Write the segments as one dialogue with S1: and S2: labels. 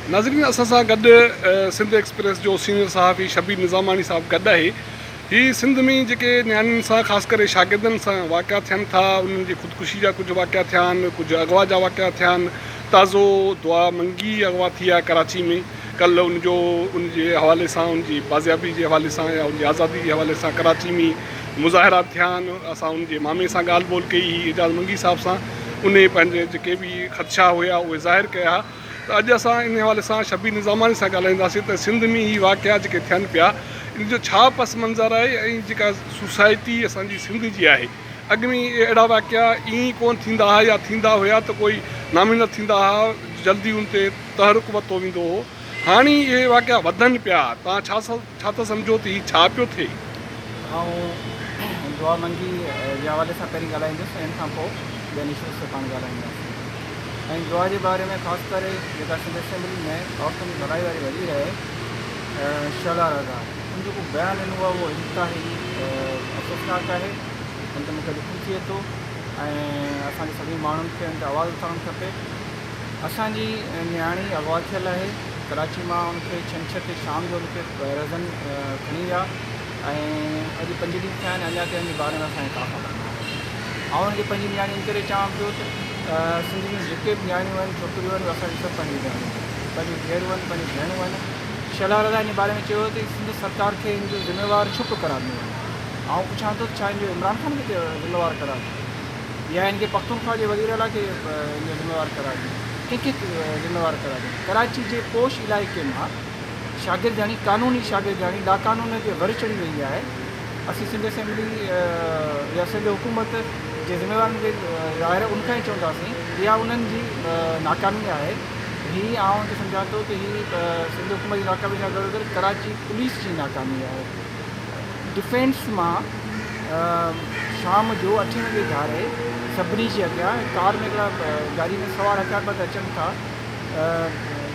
S1: नाज़रीन असां सां गॾु सिंध एक्सप्रेस जो सीनियर सहाफ़ी शबीर निज़ामानी साहब गॾु आहे। हीअ सिंध में जेके नियाणियुनि सां ख़ासि करे शागिर्दनि सां वाक़िया थियनि था, उन्हनि जी ख़ुदकुशी जा कुझु वाक़िया थिया आहिनि, कुझु अगवा जा वाक़िया थिया आहिनि। ताज़ो दुआ मंगी अगवा थी आहे कराची में। कल्ह उनजे हवाले सां, उनजी बाज़ियाबी जे हवाले सां या उनजी आज़ादी जे हवाले सां कराची में मुज़ाहिरा थिया आहिनि। असां उनजे मामे सां ॻाल्हि ॿोल कई हुई, एजाज़ मंगी साहब सां। उन पंहिंजे जेके बि ख़दशा हुया उहे ज़ाहिर कया। त अॼु असां इन हवाले सां शबीर निज़ामानी सां ॻाल्हाईंदासीं त सिंध में ही वाक़िया जेके थियनि पिया, इन जो छा पस मंज़र आहे ऐं जेका सोसाइटी असांजी सिंध जी आहे, अॻु में अहिड़ा वाक़िया ईअं ई कोन थींदा हुआ या थींदा हुया त कोई नामिनल थींदा हुआ, जल्दी उन ते तहरुक वरितो वेंदो हो। हाणे इहे वाक़िया वधनि पिया, तव्हां छा था सम्झो त हीउ छा पियो थिए?
S2: ऐं दुआ मंगी जे हवाले सां पहिरीं ॻाल्हाईंदुसि, इन खां पोइ ॿियनि इशूज़ ते पाण ॻाल्हाईंदासीं। ऐं दुआ जे बारे में ख़ासि करे जेका सिंध असेंबली में औरतुनि जी भलाई वारी वॾी आहे शला रज़ा, उन जो को बयानु ॾिनो आहे उहो इंतिहाई अफ़सोसनाक आहे। उन ते मूंखे ॾुखु थिए थो ऐं असांजे सभिनी माण्हुनि खे उन ते आवाज़ु उथारणु खपे। असांजी नियाणी अगवा थियल आहे कराची मां, उनखे छंछरु ते शाम जो उनखे रज़न खणी विया ऐं अॼु 5 ॾींहं थिया आहिनि, अञा ताईं हिन बारे में असांखे का ख़बर न आहे। ऐं उनखे पंहिंजी नियाणी इन करे चवां पियो त सिंध जूं जेके बि नियाणियूं आहिनि, छोकिरियूं आहिनि, असांजी सभु पंहिंजी नियाणियूं आहिनि, पंहिंजी धीअरूं आहिनि, पंहिंजी भेणूं आहिनि। शला रज़ा इन बारे में चयो त सिंध सरकार खे इन जो ज़िम्मेवार छो पियो करार ॾिनो वञे। ऐं पुछां थो छा इन जो इमरान ख़ान खे ज़िम्मेवार करार ॾिनो या इनखे पख्तूनख्वा जे वज़ीर अला खे इन जो ज़िम्मेवार करार ॾिनो, कंहिंखे ज़िम्मेवार करार ॾिनो? कराची जे पोश इलाइक़े मां शागिर्दानी, कानूनी शागिर्दानी लाक़ानून ते वर चढ़ी वई आहे। असीं सिंध असेंबली या सिंध हुकूमत जे ज़िम्मेवारनि खे ज़ाहिर उनखां ई चवंदासीं इहा उन्हनि जी नाकामी आहे। हीअ आउं सम्झां थो त हीअ सिंध हुकूमत जी नाकामी सां गॾु गॾु कराची पुलिस जी नाकामी आहे। डिफेंस मां शाम जो 8 वॻे धारे सभिनी जे अॻियां कार में हिकिड़ा गाॾी में सवार हथियारबंद अचनि था,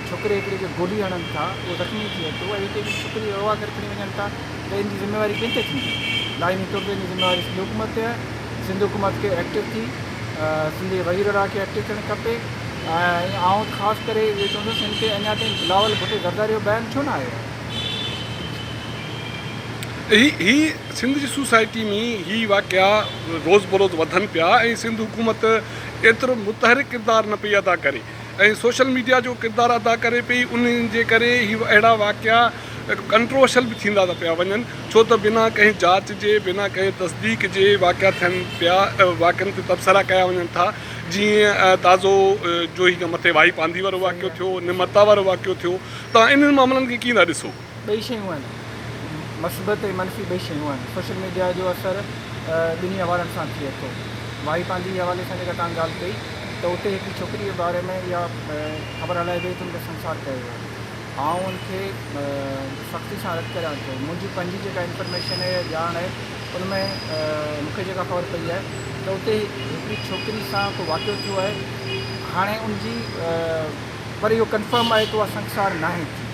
S2: छोकिरे हिकिड़े खे गोली हणनि था, उहो ज़ख़्मी थिए थो ऐं हिते छोकिरी अगवा करे खणी वञनि था, त इन जी ज़िम्मेवारी कंहिं ते थींदी? लाइमी तौर ते इन जी ज़िम्मेवारी सिंध हुकूमत ते आहे। सिंध हुकूमत खे एक्टिव थी सिंध जे वज़ीर अला खे एक्टिव थियणु खपे। ऐं आउं ख़ासि करे इहो चवंदुसि हिन खे अञा ताईं बिलावल भुट्टो ज़रदारी जो बयानु छो न आयो?
S1: ही सिंध जी सोसाइटी में ही वाक़िया रोज़ बरोज़ वधनि पिया ऐं सिंध हुकूमत एतिरो मुतहरिक किरदारु न पई अदा करे ऐं सोशल मीडिया जो किरदारु अदा करे पई। उन्हनि जे करे ही अहिड़ा वाक़िया कंट्रोवर्शियल बि थींदा था पिया वञनि, छो त बिना कंहिं जांच जे, बिना कंहिं तस्दीक जे वाक़िया थियनि पिया, वाक़िअनि ते तबसरा कया वञनि था। जीअं ताज़ो जो ही मथे वाई पांदी वारो वाक़ियो थियो, निमरता वारो वाक़ियो थियो। तव्हां इन्हनि मामलनि खे कीअं था ॾिसो?
S2: ॿई शयूं आहिनि, मस्बत ऐं मनफ़ी ॿई शयूं आहिनि। सोशल मीडिया जो असरु ॿिन्ही हवालनि सां थिए थो। वाई पांदी जे हवाले सां जेका तव्हां ॻाल्हि कई त उते हिकिड़ी छोकिरी जे बारे में इहा ख़बर हलाए वई त हुनखे संसार कयो वियो। आउं उनखे सख़्ती सां रद्द करियां थो। मुंहिंजी पंहिंजी जेका इंफॉर्मेशन आहे, ॼाण आहे, उनमें मूंखे जेका ख़बर पई आहे त उते हिकिड़ी छोकिरी सां को वाक़ियो थियो आहे। हाणे उनजी पर इहो कंफर्म आहे त उहा संसार न आहे थी।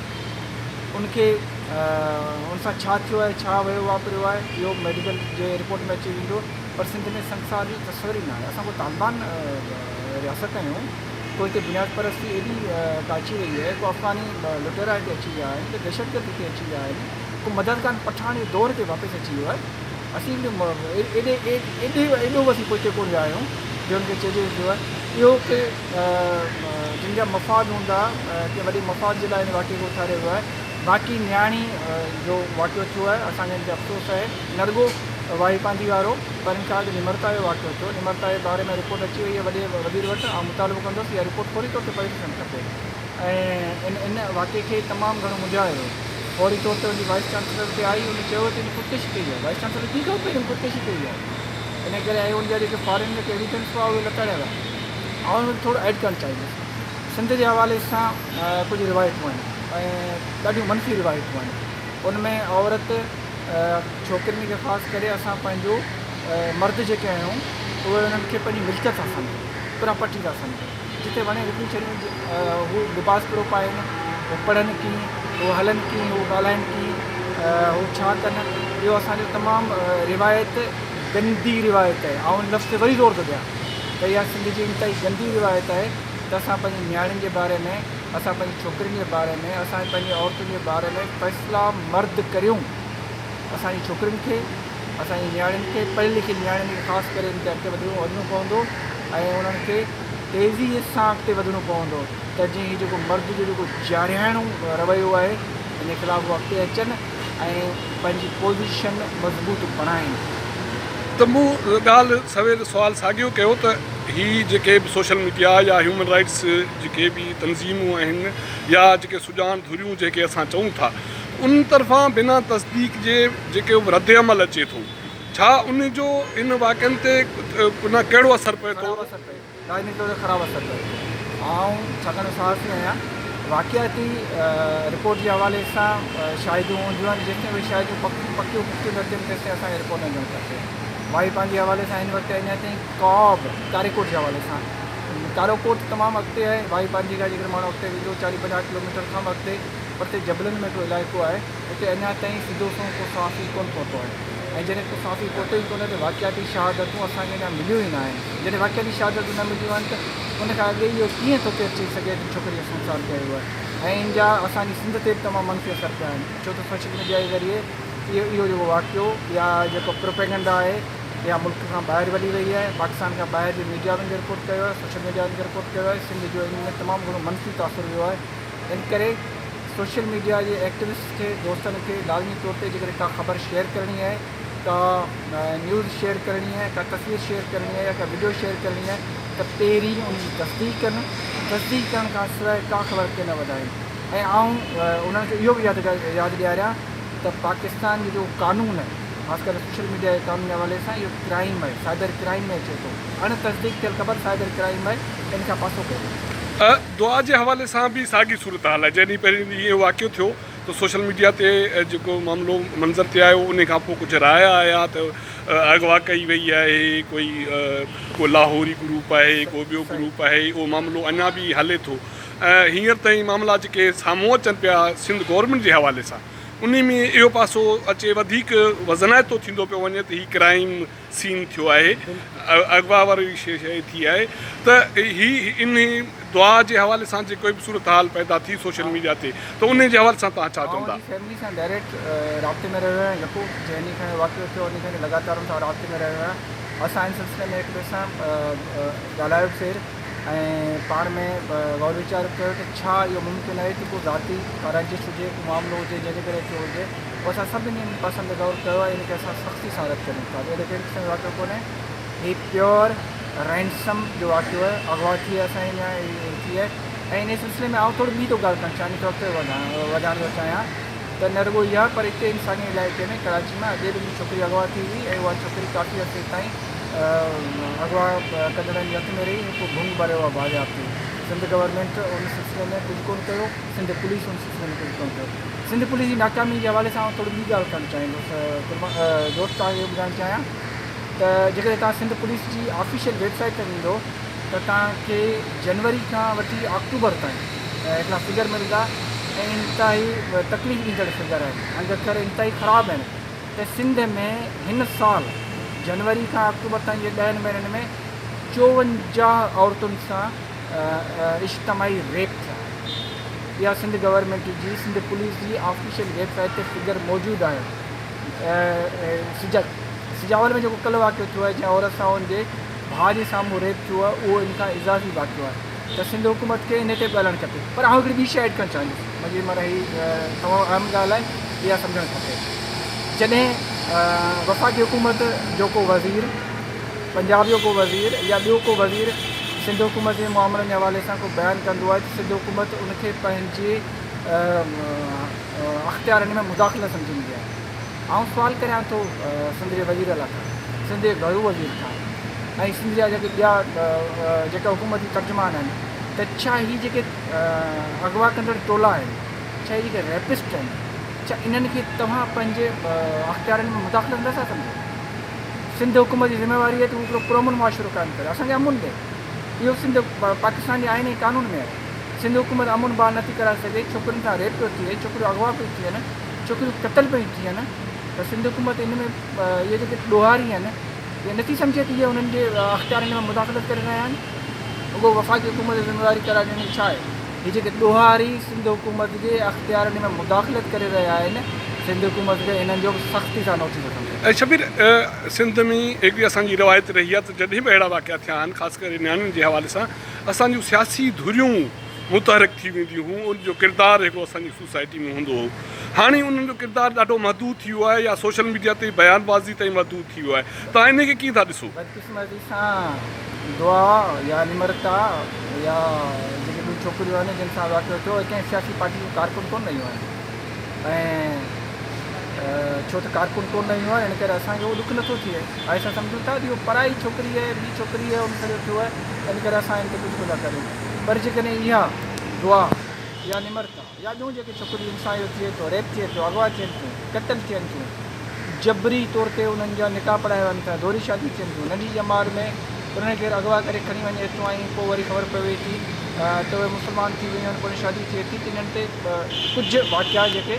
S2: उनखे उन सां छा थियो आहे, छा वियो वापरियो आहे, इहो मेडिकल जे रिपोर्ट में अची वेंदो। पर सिंध में संसार जी तस्वीर ई न आहे। असां को तालिबान रियासत आहियूं, कोई हिते बुनियाद परस्ती एॾी का अची वई आहे, को अफ़गानी लुटेरा हिते अची विया आहिनि, को दहशतगर्द हिते अची विया आहिनि, को मददगार पठान जे दौर ते वापसि अची वियो आहे। असीं एॾो असीं पोइ कोन विया आहियूं जो हुनखे चइजे वियो आहे इहो की जिन जा मफ़ाद हूंदा, की वॾे मफ़ाद जे लाइ हिन वाक़िए खे उथारियो वियो आहे। बाक़ी नियाणी जो वाक़ियो थियो आहे, असांखे हिन ते अफ़सोस आहे, न रुॻो वाई पांदी वारो, पर हिन खां अॻु निमरता जो वाक़ियो थियो। निमरता जे बारे में रिपोर्ट अची वई आहे वॾे वज़ीर वटि, ऐं मुतालिबो कंदुसि इहा रिपोर्ट फौरी तौर ते पढ़ी थियणु खपे। ऐं इन वाक़िए खे तमामु घणो मुंझायो वियो। फौरी तौर ते हुनजी वाइस चांसलर ते आई, हुन चयो त हिन ख़ुदकुशी कई आहे। वाइस चांसलर की ख़बर पई हिन ख़ुदकुशी कई आहे, इन करे ऐं हुनजा जेके फॉरेन जेके एविडेंस हुआ उहे लताड़िया विया। ऐं हुनखे थोरो एड करणु चाहींदुसि। सिंध जे हवाले सां कुझु रिवायतूं आहिनि ऐं ॾाढियूं मनफ़ी रिवायतूं आहिनि। उनमें औरत छोकिरियुनि खे ख़ासि करे असां पंहिंजो मर्द जेके आहियूं उहे उन्हनि खे पंहिंजी मिल्कियत था सम्झनि, प्रॉपर्टी था सम्झनि। जिते वञे विकिणी छॾियूं, हू लिबास कहिड़ो पाइनि, हू पढ़नि कीअं, हू हलनि कीअं, हू ॻाल्हाइनि कीअं, हू छा कनि, इहो असांजो तमामु रिवायत गंदी रिवायत आहे। ऐं उन लफ़्ज़ ते वरी ज़ोर थो ॾियां त इहा सिंध जी इंतिहाई गंदी रिवायत आहे त असां पंहिंजी नियाणियुनि जे बारे में असां पंहिंजी छोकिरियुनि जे बारे में, असां पंहिंजी औरतुनि जे बारे में फ़ैसिला मर्द करियूं। असांजी छोकिरियुनि खे, असांजी नियाणियुनि खे, पढ़ियल लिखियल नियाणियुनि खे ख़ासि करे हिन खे अॻिते वधिणो पवंदो ऐं उन्हनि खे तेज़ीअ सां अॻिते वधिणो पवंदो त जीअं हीउ जेको मर्द जो जेको जारियाणो रवैयो आहे इन जे ख़िलाफ़ु उहे अॻिते अचनि ऐं पंहिंजी पोज़ीशन मज़बूत बणाइनि।
S1: त मूं ॻाल्हि सवेल सुवालु साॻियो कयो त हीअ जेके बि सोशल मीडिया या ह्यूमन राइट्स जेके बि तनज़ीमूं आहिनि या जेके सुजान धुरियूं जेके असां चऊं था उन तरफ़ां बिना तस्दीक जे जेके रद्द अमल अचे थो, छा उन जो इन वाक़िअनि ते उन कहिड़ो असरु पए थो?
S2: राजनीति तौर ते ख़राबु असरु पए थो। छाकाणि साहसी आहियां, वाक़ियाती रिपोर्ट जे हवाले सां शाहिदियूं हूंदियूं आहिनि, जेसिताईं उहे शाहिदियूं पकियूं न थियनि तेसिताईं असांखे रिपोर्ट न ॾियणु खपे। वाईपान जे हवाले सां हिन वक़्तु अञा ताईं का बि कारेकोट जे हवाले सां, कारोकोट तमामु अॻिते आहे, वाईपान जी जेकर माण्हू अॻिते वेंदो 40-50 किलोमीटर खां बि अॻिते परते जबलनि में हिकिड़ो इलाइक़ो आहे, हुते अञा ताईं सिधो को साफ़ी कोन पहुतो आहे ऐं जॾहिं को साफ़ी पहुतो ई कोन्हे त वाक़ियाती शहादतूं असांखे अञा मिलियूं ई न आहिनि। जॾहिं वाक़ियाती शहादतूं न मिलियूं आहिनि त उनखां अॻे इहो कीअं थो अची सघे त छोकिरीअ संसार कयो आहे। ऐं इन जा असांजी सिंध ते बि तमामु मनफ़ी असर पिया आहिनि, छो त सोशल मीडिया जे ज़रिए इहो जेको वाक़ियो या जेको प्रोपेगेंडा आहे या मुल्क खां ॿाहिरि वधी वई आहे, पाकिस्तान खां ॿाहिरि जी मीडिया में रिपोर्ट कयो आहे, सोशल मीडिया में रिपोर्ट कयो आहे, सिंध जो इन में तमामु घणो मनफ़ी तासुरु वियो आहे। इन करे सोशल मीडिया जे एक्टिविस्ट खे, दोस्तनि खे लाज़मी तौर ते जेकॾहिं का ख़बर शेयर करणी आहे, का न्यूज़ शेयर करणी आहे, का तस्वीर शेयर करणी आहे या का वीडियो शेयर करणी आहे त पहिरीं उनजी तस्दीक कनि। तस्दीक करण खां सवाइ का ख़बर खे न वधाइनि। ऐं उन्हनि खे इहो बि यादि ॾियारियां त पाकिस्तान जो जेको क़ानून आहे, ख़ासि करे सोशल मीडिया जे क़ानून जे हवाले सां, इहो क्राइम आहे, साइबर क्राइम में अचे थो। अण तस्दीक थियल ख़बर साइबर क्राइम आहे, इन खां पासो कयो।
S1: दुआ जे हवाले सां बि साॻी सूरत हाल आहे। जॾहिं पहिरीं इहो वाक़ियो थियो त सोशल मीडिया ते जेको मामिलो मंज़र ते आयो, उन खां पोइ कुझु राय आया त अगवा कई वई आहे, को लाहौरी ग्रुप आहे, को ॿियो ग्रुप आहे, उहो मामिलो अञा बि हले थो। हींअर ताईं मामला जेके साम्हूं अचनि पिया सिंध गवर्नमेंट जे हवाले सां, उन में इहो पासो अचे वधीक वज़नाइतो थींदो पियो वञे त हीउ क्राइम सीन थियो आहे, अगवा वारी शइ थी आहे। त हीअ इन दुआ जे हवाले सां जेको बि सूरत हाल पैदा थी सोशल मीडिया ते, त उन जे हवाले सां तव्हां छा चवंदा?
S2: फैमिली सां डायरेक्ट राब्ते में रहियो आहियां, यको जंहिं ॾींहुं खां वाक़ियो थियो उन खां लगातार उन सां राब्ते में रहियो आहियां। असां इन सिलसिले में हिक ॿिए सां ॻाल्हायोसीं ऐं पाण में गौर वीचार कयो त छा इहो मुमकिन आहे त को ज़ाती रंजिश हुजे, को मामिलो हुजे जंहिंजे करे थियो हुजे। पोइ असां सभिनी पसंदि गौर कयो आहे, इन खे असां सख़्ती सां रद्द कयूं था। अहिड़े कहिड़े क़िस्म जो वाक़ियो कोन्हे, हीउ प्योर रैंसम जो वाक़ियो आहे, अगवा थी आहे असांजी थी आहे। ऐं इन सिलसिले में आउं थोरी ॿी थो ॻाल्हि करणु चाहियां, थो अॻिते वधाइण थो चाहियां त न रुॻो इहा, पर हिते इंसानी इलाइक़े में कराची में अॻे बि छोकिरी अगवा थी हुई ऐं उहा छोकिरी काफ़ी अर्से ताईं अगवा कंदड़नि जे हथ में रही, हिकु भुंग भरियो आहे बाज़ाब्ती। सिंध गवर्नमेंट उन सिलसिले में कुझु कोन कयो, सिंध पुलिस उन सिलसिले में कुझु कोन कयो। सिंध पुलिस जी नाकामी जे हवाले सां थोरी ॿी ॻाल्हि करणु चाहींदुसि। दोस्त तव्हांखे इहो ॿुधाइणु चाहियां त जेकॾहिं तव्हां सिंध पुलिस जी ऑफिशियल वेबसाइट ते वेंदो त तव्हांखे जनवरी खां वठी अक्टूबर ताईं हिकिड़ा फिगर मिलंदा ऐं इंतिहाई तकलीफ़ ॾींदड़ फिगर आहिनि, अॻर इंतिहाई ख़राबु आहिनि। त सिंध में हिन साल जनवरी खां अक्टूबर ताईं जे 10 महीननि में 54 औरतुनि सां इज्तिमाही रेप थिया। इहा सिंध गवर्नमेंट जी, सिंध पुलिस जी ऑफिशियल वेबसाइट ते फिगर मौजूदु आहे। सिजावर में जेको कल्ह वाक़ियो थियो आहे, जंहिं औरत सां हुनजे भाउ जे साम्हूं रेप थियो आहे, उहो इन खां इज़ाफ़ी वाक़ियो आहे। त सिंध हुकूमत खे इन ते ॻाल्हाइणु खपे। पर आउं हिकिड़ी ॿी शइ ऐड करणु चाहींदुसि, मुंहिंजी माना हीअ तमामु अहम ॻाल्हि आहे, इहा सम्झणु खपे। जॾहिं वफ़ाक़ी हुकूमत जो को वज़ीर, पंजाब जो को वज़ीर या ॿियो को वज़ीर सिंध हुकूमत जे मामलनि जे हवाले सां को बयानु कंदो आहे त सिंध हुकूमत उनखे पंहिंजे अख़्तियारनि में मुदाख़िलत सम्झंदी आहे। आउं सुवालु करियां थो सिंध जे वज़ीर लाइ, सिंध जे घरू वज़ीर खां ऐं सिंध जा जेके ॿिया जेका हुकूमती तर्जुमान आहिनि, त छा हीअ जेके अगवा कंदड़ टोला आहिनि, छा हीअ जेके रेपिस्ट आहिनि, छा इन्हनि खे तव्हां पंहिंजे अख़्तियारनि में मुदाख़िलत नथा सम्झो? सिंध हुकूमत जी ज़िम्मेवारी आहे त हू हिकिड़ो पुरअमन मुआशिरो क़ाइमु करे, असांखे अमुन ॾे। इहो सिंध पाकिस्तान जे आइन ऐं क़ानून में आहे। सिंध हुकूमत अमुन बहाल नथी कराए सघे, छोकिरियुनि सां रेप पियो थी वञे, छोकिरियूं अगवा पियूं थी वञनि, छोकिरियूं क़तल पियूं थी वञनि। त सिंध हुकूमत इन में इहे जेके ॾोहारी आहिनि, इहे नथी सम्झे त इहे उन्हनि जे अख़्तियारनि में मुदाख़िलत करे रहिया आहिनि। उहो वफ़ाक़ी हुकूमत जी ज़िम्मेवारी कराए ॾियणी छा आहे? ये जेके ॾोहारी सिंध हुकूमत जे अख़्तियारनि में मुदाख़लत करे रहिया आहिनि सिंध हुकूमत खे इन्हनि जो सख़्ती सां नोटिस वठणु
S1: ऐं शबीर सिंध में हिकिड़ी असांजी रवायत रही आहे त जॾहिं बि अहिड़ा वाक़िया थिया आहिनि ख़ासि करे नियाणियुनि जे हवाले सां असांजूं सियासी धुरियूं मुतहरिक थी वेंदियूं हुयूं उनजो किरदारु हिकिड़ो असांजी सोसाइटी में हूंदो हो। हाणे उन्हनि जो किरदारु ॾाढो महदूद थी वियो आहे या सोशल मीडिया ते बयानबाज़ी ताईं महदूद थी वियो आहे। तव्हां इनखे कीअं था ॾिसो?
S2: बदकिस्मती सां दुआ या निमरता या जेके ॿियूं छोकिरियूं आहिनि जिन सां वाक़ियो थियो कंहिं सियासी पार्टी जूं कारकुन कोन रहियूं आहिनि ऐं छो त कारकुन कोन रहियूं आहिनि इन करे असांखे उहो ॾुख नथो थिए। ऐं असां सम्झूं था कि उहो पराई छोकिरी आहे ॿी छोकिरी आहे उन सॼो थियो आहे इन करे असां इन ते कुझु कोन था करियूं। पर जेकॾहिं इहा दुआ या निमरता या ॿियूं जेके छोकिरियुनि सां इहो थिए थो रेप थिए थो अगवा थियनि थियूं कतल थियनि थियूं जबरी तौर ते उन्हनि जा निकाह पढ़ाया वञनि था दोहरी शादी थियनि थियूं नंढी ॼमार में उन्हनि खे अगवा करे खणी वञे थो ऐं पोइ वरी ख़बर पवे थी त उहे मुस्लमान थी वियूं आहिनि पोइ शादी थिए थी त इन्हनि ते कुझु वाक़िया जेके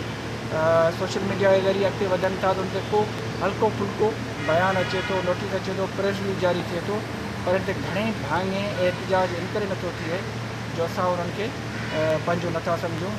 S2: सोशल मीडिया जे ज़रिए अॻिते वधनि था त उन ते को हल्को फुल्को बयानु अचे थो नोटिस अचे थो प्रेस रिलीज जारी थिए थो पर हिते घणेई भाङे एहतिजाज इन करे नथो थिए जो असां उन्हनि खे पंहिंजो नथा सम्झूं।